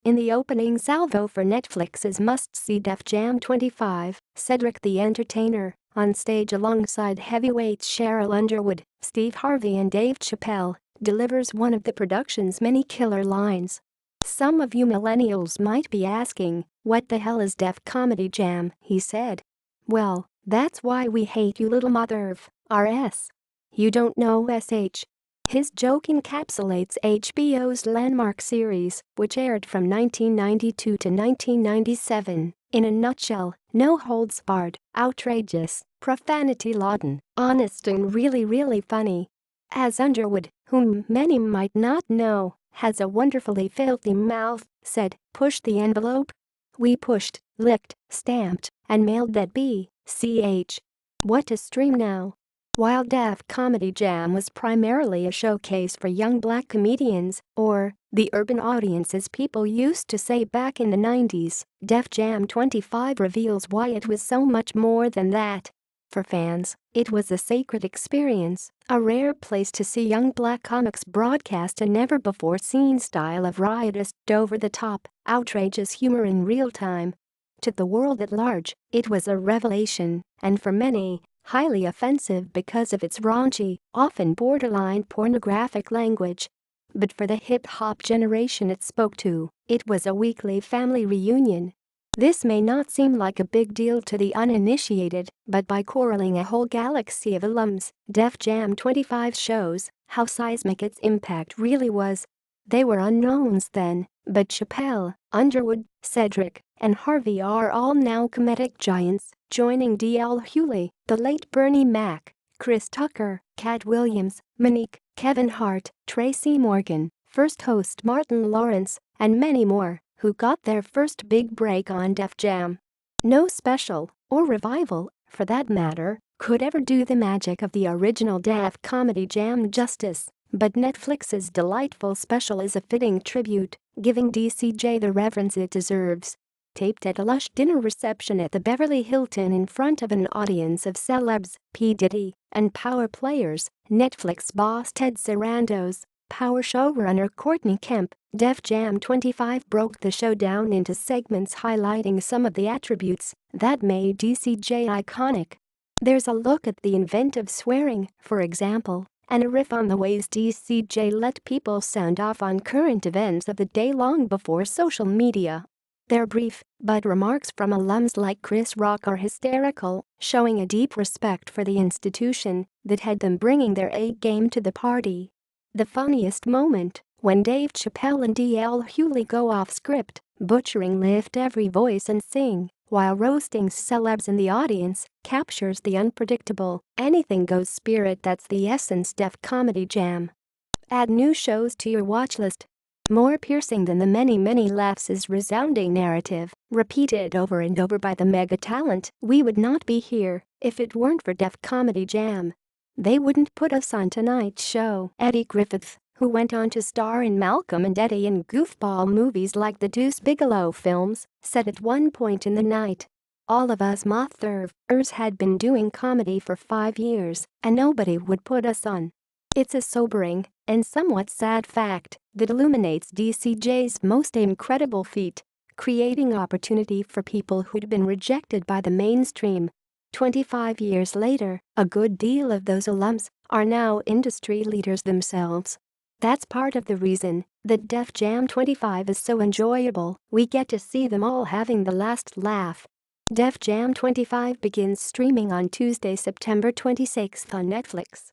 In the opening salvo for Netflix's must-see Def Jam 25, Cedric the Entertainer, on stage alongside heavyweights Sheryl Underwood, Steve Harvey and Dave Chappelle, delivers one of the production's many killer lines. "Some of you millennials might be asking, what the hell is Def Comedy Jam?" he said. "Well, that's why we hate you little motherf, RS. You don't know SH." His joke encapsulates HBO's landmark series, which aired from 1992 to 1997, in a nutshell: no holds barred, outrageous, profanity laden, honest and really funny. As Underwood, whom many might not know, has a wonderfully filthy mouth, said, "Push the envelope." We pushed, licked, stamped, and mailed that BCH. What to stream now? While Def Comedy Jam was primarily a showcase for young black comedians, or the urban audience as people used to say back in the 90s, Def Jam 25 reveals why it was so much more than that. For fans, it was a sacred experience, a rare place to see young black comics broadcast a never-before-seen style of riotous, over-the-top, outrageous humor in real time. To the world at large, it was a revelation, and for many, highly offensive because of its raunchy, often borderline pornographic language. But for the hip-hop generation it spoke to, it was a weekly family reunion. This may not seem like a big deal to the uninitiated, but by corralling a whole galaxy of alums, Def Jam 25 shows how seismic its impact really was. They were unknowns then, but Chappelle, Underwood, Cedric, and Harvey are all now comedic giants, joining D.L. Hewley, the late Bernie Mac, Chris Tucker, Cat Williams, Monique, Kevin Hart, Tracy Morgan, first host Martin Lawrence, and many more, who got their first big break on Def Jam. No special, or revival, for that matter, could ever do the magic of the original Def Comedy Jam justice, but Netflix's delightful special is a fitting tribute, giving DCJ the reverence it deserves. Taped at a lush dinner reception at the Beverly Hilton in front of an audience of celebs, P. Diddy, and power players, Netflix boss Ted Sarandos, power showrunner Courtney Kemp, Def Jam 25 broke the show down into segments highlighting some of the attributes that made DCJ iconic. There's a look at the inventive swearing, for example, and a riff on the ways DCJ let people sound off on current events of the day long before social media. Their brief but remarks from alums like Chris Rock are hysterical, showing a deep respect for the institution that had them bringing their A-game to the party. The funniest moment, when Dave Chappelle and D.L. Hewley go off script, butchering lift every voice and sing, while roasting celebs in the audience, captures the unpredictable, anything-goes spirit that's the essence Def Comedy Jam. Add new shows to your watchlist. More piercing than the many laughs is resounding narrative, repeated over and over by the mega-talent. "We would not be here if it weren't for Def Comedy Jam. They wouldn't put us on tonight's show." Eddie Griffith, who went on to star in Malcolm and Eddie and goofball movies like the Deuce Bigalow films, said at one point in the night, "All of us motherfers had been doing comedy for 5 years, and nobody would put us on." It's a sobering and somewhat sad fact that illuminates DCJ's most incredible feat, creating opportunity for people who'd been rejected by the mainstream. 25 years later, a good deal of those alums are now industry leaders themselves. That's part of the reason that Def Jam 25 is so enjoyable. We get to see them all having the last laugh. Def Jam 25 begins streaming on Tuesday, September 26 on Netflix.